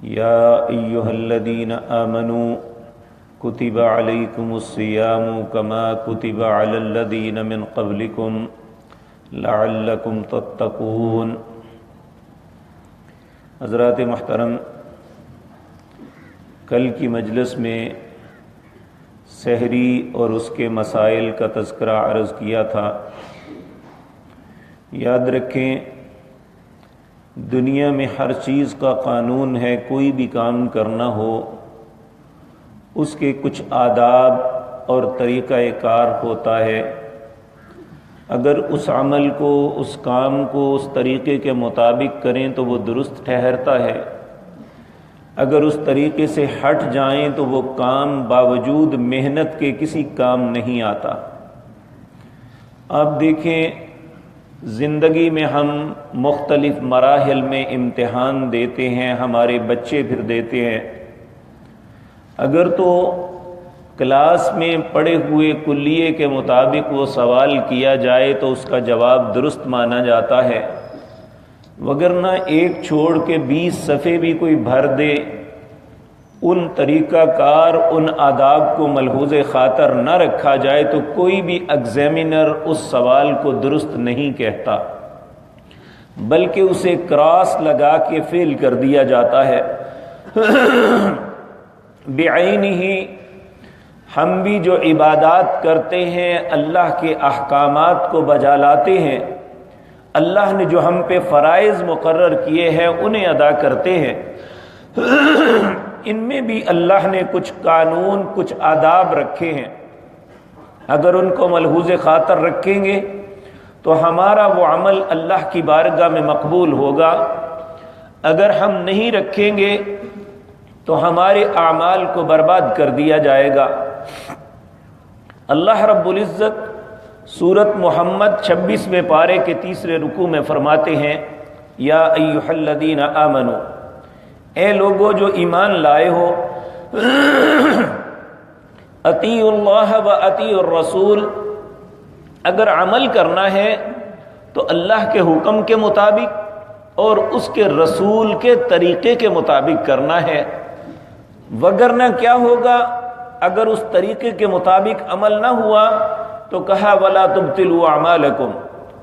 یا ایہا الذین آمنوا کتب علیکم الصیام کما کتب علی الذین من قبلکم لعلکم تتقون۔ حضرات محترم، کل کی مجلس میں سحری اور اس کے مسائل کا تذکرہ عرض کیا تھا۔ یاد رکھیں، دنیا میں ہر چیز کا قانون ہے، کوئی بھی کام کرنا ہو اس کے کچھ آداب اور طریقہ کار ہوتا ہے۔ اگر اس عمل کو، اس کام کو اس طریقے کے مطابق کریں تو وہ درست ٹھہرتا ہے، اگر اس طریقے سے ہٹ جائیں تو وہ کام باوجود محنت کے کسی کام نہیں آتا۔ آپ دیکھیں، زندگی میں ہم مختلف مراحل میں امتحان دیتے ہیں، ہمارے بچے پھر دیتے ہیں۔ اگر تو کلاس میں پڑھے ہوئے کلیے کے مطابق وہ سوال کیا جائے تو اس کا جواب درست مانا جاتا ہے، وگرنہ ایک چھوڑ کے 20 صفحے بھی کوئی بھر دے، ان طریقہ کار، ان آداب کو ملحوظ خاطر نہ رکھا جائے تو کوئی بھی ایگزامینر اس سوال کو درست نہیں کہتا، بلکہ اسے کراس لگا کے فیل کر دیا جاتا ہے۔ بعینہ ہم بھی جو عبادات کرتے ہیں، اللہ کے احکامات کو بجا لاتے ہیں، اللہ نے جو ہم پہ فرائض مقرر کیے ہیں انہیں ادا کرتے ہیں، ان میں بھی اللہ نے کچھ قانون، کچھ آداب رکھے ہیں۔ اگر ان کو ملحوظ خاطر رکھیں گے تو ہمارا وہ عمل اللہ کی بارگاہ میں مقبول ہوگا، اگر ہم نہیں رکھیں گے تو ہمارے اعمال کو برباد کر دیا جائے گا۔ اللہ رب العزت سورۃ محمد 26ویں پارے کے 3 رکوع میں فرماتے ہیں، یا ایھا الذین آمنوا، اے لوگو جو ایمان لائے ہو، اطیعوا اللہ و اطیعوا الرسول، اگر عمل کرنا ہے تو اللہ کے حکم کے مطابق اور اس کے رسول کے طریقے کے مطابق کرنا ہے، وگرنہ کیا ہوگا؟ اگر اس طریقے کے مطابق عمل نہ ہوا تو کہا وَلَا تُبْطِلُوا أَعْمَالَكُمْ،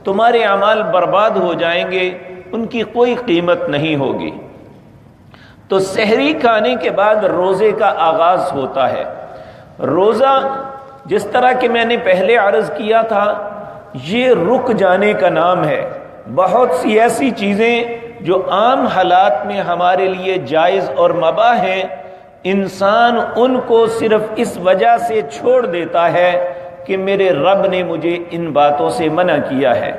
تمہارے اعمال برباد ہو جائیں گے، ان کی کوئی قیمت نہیں ہوگی۔ تو سحری کھانے کے بعد روزے کا آغاز ہوتا ہے۔ روزہ، جس طرح کہ میں نے پہلے عرض کیا تھا، یہ رک جانے کا نام ہے۔ بہت سی ایسی چیزیں جو عام حالات میں ہمارے لیے جائز اور مباح ہیں، انسان ان کو صرف اس وجہ سے چھوڑ دیتا ہے کہ میرے رب نے مجھے ان باتوں سے منع کیا ہے۔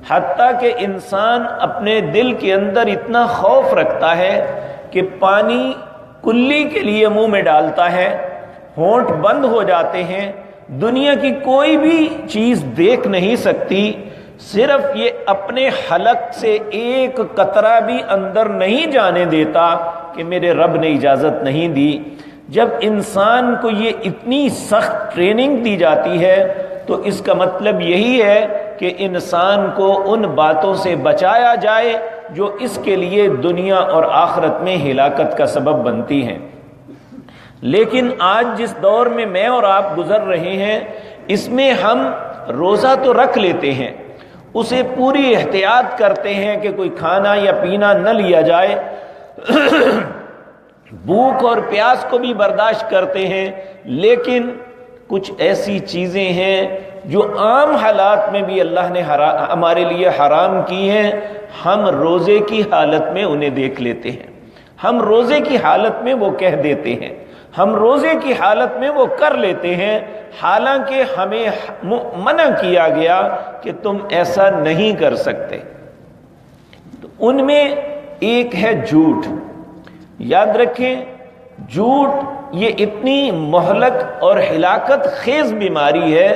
حتیٰ کہ انسان اپنے دل کے اندر اتنا خوف رکھتا ہے کہ پانی کلی کے لیے منہ میں ڈالتا ہے، ہونٹ بند ہو جاتے ہیں، دنیا کی کوئی بھی چیز دیکھ نہیں سکتی، صرف یہ اپنے حلق سے ایک قطرہ بھی اندر نہیں جانے دیتا کہ میرے رب نے اجازت نہیں دی۔ جب انسان کو یہ اتنی سخت ٹریننگ دی جاتی ہے تو اس کا مطلب یہی ہے کہ انسان کو ان باتوں سے بچایا جائے جو اس کے لیے دنیا اور آخرت میں ہلاکت کا سبب بنتی ہیں۔ لیکن آج جس دور میں میں اور آپ گزر رہے ہیں، اس میں ہم روزہ تو رکھ لیتے ہیں، اسے پوری احتیاط کرتے ہیں کہ کوئی کھانا یا پینا نہ لیا جائے، بھوک اور پیاس کو بھی برداشت کرتے ہیں، لیکن کچھ ایسی چیزیں ہیں جو عام حالات میں بھی اللہ نے ہمارے لیے حرام کی ہیں، ہم روزے کی حالت میں انہیں دیکھ لیتے ہیں، ہم روزے کی حالت میں وہ کہہ دیتے ہیں، ہم روزے کی حالت میں وہ کر لیتے ہیں، حالانکہ ہمیں منع کیا گیا کہ تم ایسا نہیں کر سکتے۔ تو ان میں ایک ہے جھوٹ۔ یاد رکھیں، جھوٹ یہ اتنی مہلک اور ہلاکت خیز بیماری ہے۔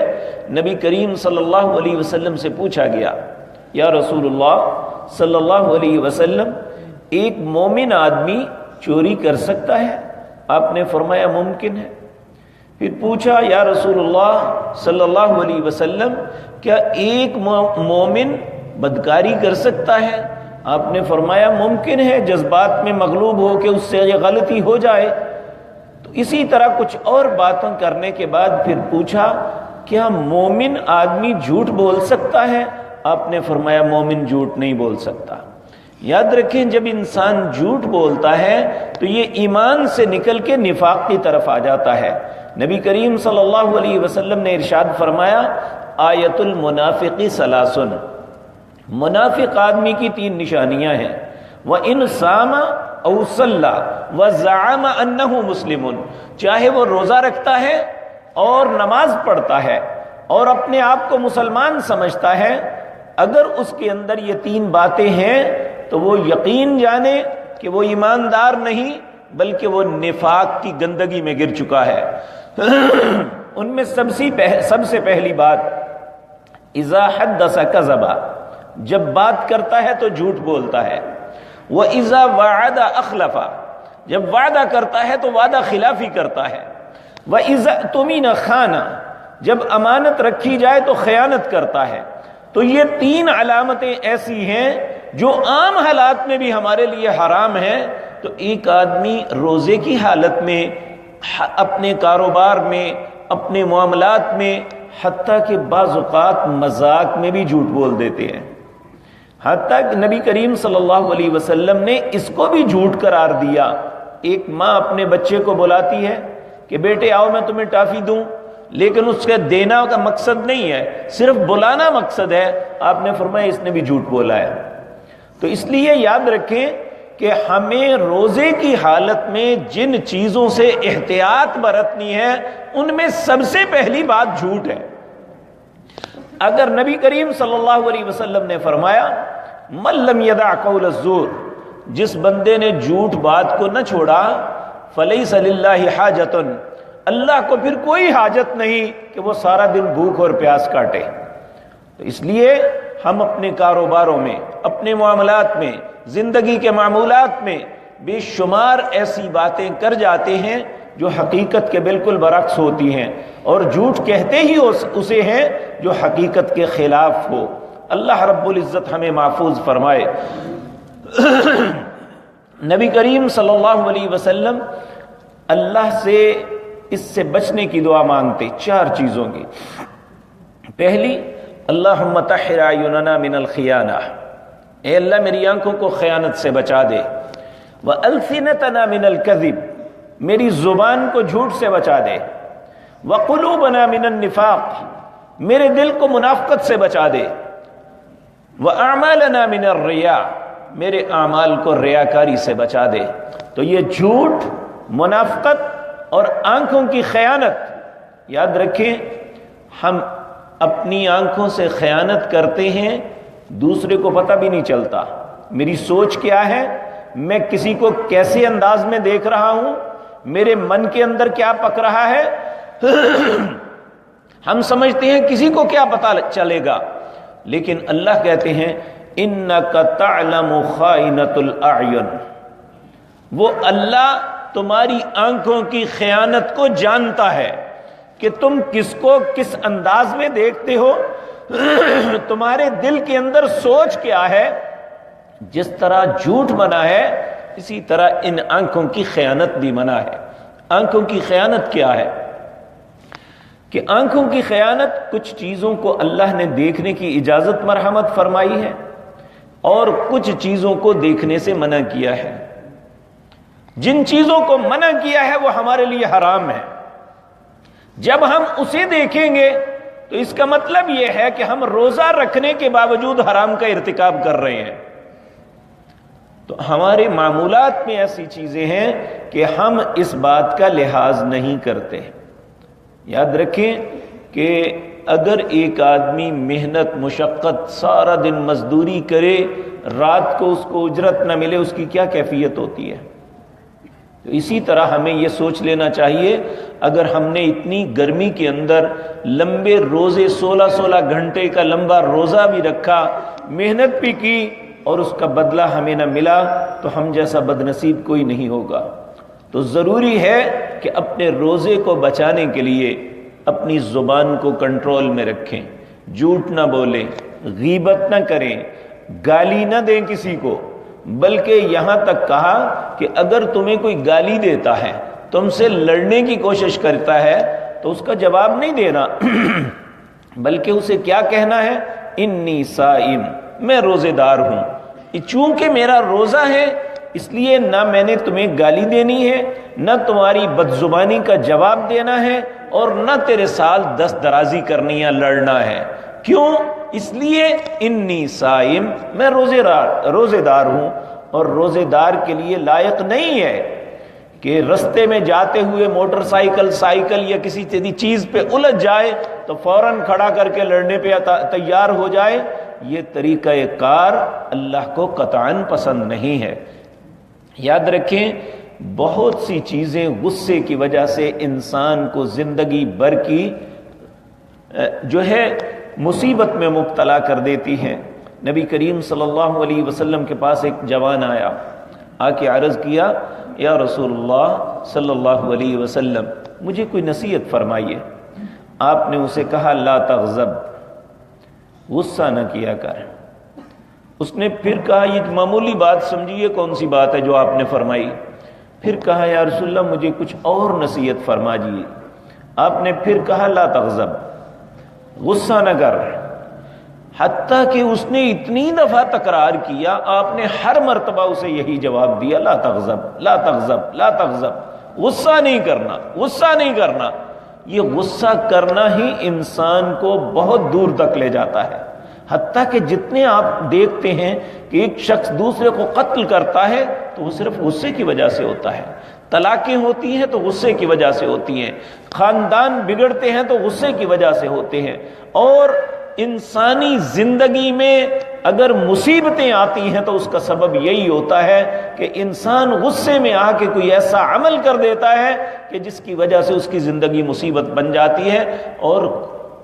نبی کریم صلی اللہ علیہ وسلم سے پوچھا گیا، یا رسول اللہ صلی اللہ علیہ وسلم، ایک مومن آدمی چوری کر سکتا ہے؟ آپ نے فرمایا ممکن ہے۔ پھر پوچھا، یا رسول اللہ صلی اللہ علیہ وسلم، کیا ایک مومن بدکاری کر سکتا ہے؟ آپ نے فرمایا ممکن ہے جذبات میں مغلوب ہو کے اس سے یہ غلطی ہو جائے. تو اسی طرح کچھ اور باتیں کرنے کے بعد پھر پوچھا کیا مومن آدمی جھوٹ بول سکتا ہے؟ آپ نے فرمایا مومن جھوٹ نہیں بول سکتا. یاد رکھیں جب انسان جھوٹ بولتا ہے تو یہ ایمان سے نکل کے نفاق کی طرف آ جاتا ہے. نبی کریم صلی اللہ علیہ وسلم نے ارشاد فرمایا آیت المنافق ثلاث، منافق آدمی کی 3 نشانیاں ہیں. وَإِنْ صَامَ أَوْ صَلَّى وَزَعَمَ أَنَّهُ مُسْلِمٌ، چاہے وہ روزہ رکھتا ہے اور نماز پڑھتا ہے اور اپنے آپ کو مسلمان سمجھتا ہے، اگر اس کے اندر یہ 3 باتیں ہیں تو وہ یقین جانے کہ وہ ایماندار نہیں بلکہ وہ نفاق کی گندگی میں گر چکا ہے. ان میں سب سے پہلی بات اذا حدث کذب، جب بات کرتا ہے تو جھوٹ بولتا ہے. وَإِذَا وَعَدَ أَخْلَفَ، جب وعدہ کرتا ہے تو وعدہ خلافی کرتا ہے. وَإِذَا اؤْتُمِنَ خَانَ، جب امانت رکھی جائے تو خیانت کرتا ہے. تو یہ 3 علامتیں ایسی ہیں جو عام حالات میں بھی ہمارے لیے حرام ہیں. تو ایک آدمی روزے کی حالت میں، اپنے کاروبار میں، اپنے معاملات میں، حتیٰ کہ بعض اوقات مذاق میں بھی جھوٹ بول دیتے ہیں. حتیٰ کہ نبی کریم صلی اللہ علیہ وسلم نے اس کو بھی جھوٹ قرار دیا. ایک ماں اپنے بچے کو بلاتی ہے کہ بیٹے آؤ میں تمہیں ٹافی دوں، لیکن اس کے دینا کا مقصد نہیں ہے، صرف بلانا مقصد ہے. آپ نے فرمایا اس نے بھی جھوٹ بولا ہے. تو اس لیے یاد رکھیں کہ ہمیں روزے کی حالت میں جن چیزوں سے احتیاط برتنی ہے ان میں سب سے پہلی بات جھوٹ ہے. اگر نبی کریم صلی اللہ علیہ وسلم نے فرمایا من لم یدع قول الزور، جس بندے نے جھوٹ بات کو نہ چھوڑا، فلیس للہ حاجۃ، اللہ کو پھر کوئی حاجت نہیں کہ وہ سارا دن بھوک اور پیاس کاٹے. تو اس لیے ہم اپنے کاروباروں میں، اپنے معاملات میں، زندگی کے معمولات میں بے شمار ایسی باتیں کر جاتے ہیں جو حقیقت کے بالکل برعکس ہوتی ہیں، اور جھوٹ کہتے ہی اسے ہیں جو حقیقت کے خلاف ہو. اللہ رب العزت ہمیں محفوظ فرمائے. نبی کریم صلی اللہ علیہ وسلم اللہ سے اس سے بچنے کی دعا مانگتے 4 چیزوں کی. پہلی، اللہم طہر اعیننا من الخیانہ، اے اللہ میری آنکھوں کو خیانت سے بچا دے. والسنتنا من الکذب، میری زبان کو جھوٹ سے بچا دے. وقلوبنا من النفاق، میرے دل کو منافقت سے بچا دے. واعمالنا من الریا، میرے اعمال کو ریاکاری سے بچا دے. تو یہ جھوٹ، منافقت اور آنکھوں کی خیانت، یاد رکھیں ہم اپنی آنکھوں سے خیانت کرتے ہیں، دوسرے کو پتہ بھی نہیں چلتا. میری سوچ کیا ہے، میں کسی کو کیسے انداز میں دیکھ رہا ہوں، میرے من کے اندر کیا پک رہا ہے، ہم سمجھتے ہیں کسی کو کیا پتہ چلے گا. لیکن اللہ کہتے ہیں انک تعلم خائنۃ الاعین، وہ اللہ تمہاری آنکھوں کی خیانت کو جانتا ہے کہ تم کس کو کس انداز میں دیکھتے ہو، تمہارے دل کے اندر سوچ کیا ہے. جس طرح جھوٹ منع ہے اسی طرح ان آنکھوں کی خیانت بھی منع ہے. آنکھوں کی خیانت کیا ہے کہ آنکھوں کی خیانت، کچھ چیزوں کو اللہ نے دیکھنے کی اجازت مرحمت فرمائی ہے اور کچھ چیزوں کو دیکھنے سے منع کیا ہے. جن چیزوں کو منع کیا ہے وہ ہمارے لیے حرام ہے. جب ہم اسے دیکھیں گے تو اس کا مطلب یہ ہے کہ ہم روزہ رکھنے کے باوجود حرام کا ارتکاب کر رہے ہیں. تو ہمارے معمولات میں ایسی چیزیں ہیں کہ ہم اس بات کا لحاظ نہیں کرتے. یاد رکھیں کہ اگر ایک آدمی محنت مشقت سارا دن مزدوری کرے، رات کو اس کو اجرت نہ ملے، اس کی کیا کیفیت ہوتی ہے. تو اسی طرح ہمیں یہ سوچ لینا چاہیے اگر ہم نے اتنی گرمی کے اندر لمبے روزے 16 گھنٹے کا لمبا روزہ بھی رکھا، محنت بھی کی اور اس کا بدلہ ہمیں نہ ملا تو ہم جیسا بدنصیب کوئی نہیں ہوگا. تو ضروری ہے کہ اپنے روزے کو بچانے کے لیے اپنی زبان کو کنٹرول میں رکھیں، جھوٹ نہ بولیں، غیبت نہ کریں، گالی نہ دیں کسی کو، بلکہ یہاں تک کہا کہ اگر تمہیں کوئی گالی دیتا ہے، تم سے لڑنے کی کوشش کرتا ہے، تو اس کا جواب نہیں دینا، بلکہ اسے کیا کہنا ہے؟ انی صائم، میں روزے دار ہوں، چونکہ میرا روزہ ہے اس لیے نہ میں نے تمہیں گالی دینی ہے، نہ تمہاری بدزبانی کا جواب دینا ہے، اور نہ تیرے ساتھ دست درازی کرنی یا لڑنا ہے۔ کیوں؟ اس لیے انی صائم، میں روزے دار ہوں، اور روزے دار کے لیے لائق نہیں ہے کہ رستے میں جاتے ہوئے موٹر سائیکل یا کسی چیز پہ الجھ جائے تو فوراً کھڑا کر کے لڑنے پہ تیار ہو جائے۔ یہ طریقہ کار اللہ کو قطعاً پسند نہیں ہے۔ یاد رکھیں، بہت سی چیزیں غصے کی وجہ سے انسان کو زندگی بھر کی جو ہے مصیبت میں مبتلا کر دیتی ہیں۔ نبی کریم صلی اللہ علیہ وسلم کے پاس ایک جوان آیا، آ کے عرض کیا، یا رسول اللہ صلی اللہ علیہ وسلم، مجھے کوئی نصیحت فرمائیے۔ آپ نے اسے کہا، لا تغضب، غصہ نہ کیا کر۔ اس نے پھر کہا، یہ معمولی بات سمجھیے، کون سی بات ہے جو آپ نے فرمائی؟ پھر کہا، یا رسول اللہ مجھے کچھ اور نصیحت فرما دیجیے۔ آپ نے پھر کہا، لا تغضب، غصہ نہ کر۔ حتیٰ کہ اس نے اتنی دفعہ تکرار کیا، آپ نے ہر مرتبہ اسے یہی جواب دیا، لا تغضب، لا تغضب، لا تغضب، غصہ نہیں کرنا، غصہ نہیں کرنا۔ یہ غصہ کرنا ہی انسان کو بہت دور تک لے جاتا ہے۔ حتیٰ کہ جتنے آپ دیکھتے ہیں کہ ایک شخص دوسرے کو قتل کرتا ہے تو وہ صرف غصے کی وجہ سے ہوتا ہے، طلاقیں ہوتی ہیں تو غصے کی وجہ سے ہوتی ہیں، خاندان بگڑتے ہیں تو غصے کی وجہ سے ہوتے ہیں، اور انسانی زندگی میں اگر مصیبتیں آتی ہیں تو اس کا سبب یہی ہوتا ہے کہ انسان غصے میں آ کے کوئی ایسا عمل کر دیتا ہے کہ جس کی وجہ سے اس کی زندگی مصیبت بن جاتی ہے۔ اور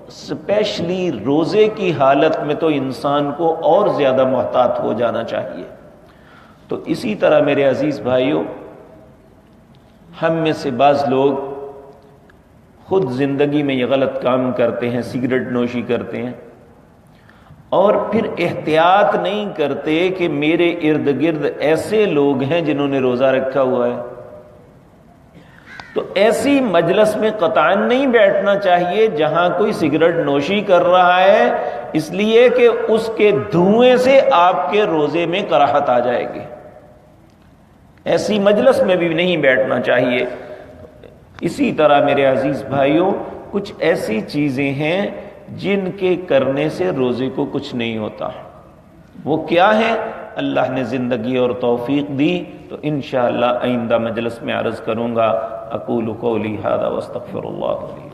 اسپیشلی روزے کی حالت میں تو انسان کو اور زیادہ محتاط ہو جانا چاہیے۔ تو اسی طرح میرے عزیز بھائیوں، ہم میں سے بعض لوگ خود زندگی میں یہ غلط کام کرتے ہیں، سگریٹ نوشی کرتے ہیں، اور پھر احتیاط نہیں کرتے کہ میرے ارد گرد ایسے لوگ ہیں جنہوں نے روزہ رکھا ہوا ہے، تو ایسی مجلس میں قطعاً نہیں بیٹھنا چاہیے جہاں کوئی سگریٹ نوشی کر رہا ہے، اس لیے کہ اس کے دھوئیں سے آپ کے روزے میں کراہت آ جائے گی۔ ایسی مجلس میں بھی نہیں بیٹھنا چاہیے۔ اسی طرح میرے عزیز بھائیوں، کچھ ایسی چیزیں ہیں جن کے کرنے سے روزے کو کچھ نہیں ہوتا۔ وہ کیا ہے؟ اللہ نے زندگی اور توفیق دی تو انشاءاللہ آئندہ مجلس میں عرض کروں گا۔ اقول قولی ھذا واستغفر اللہ لی۔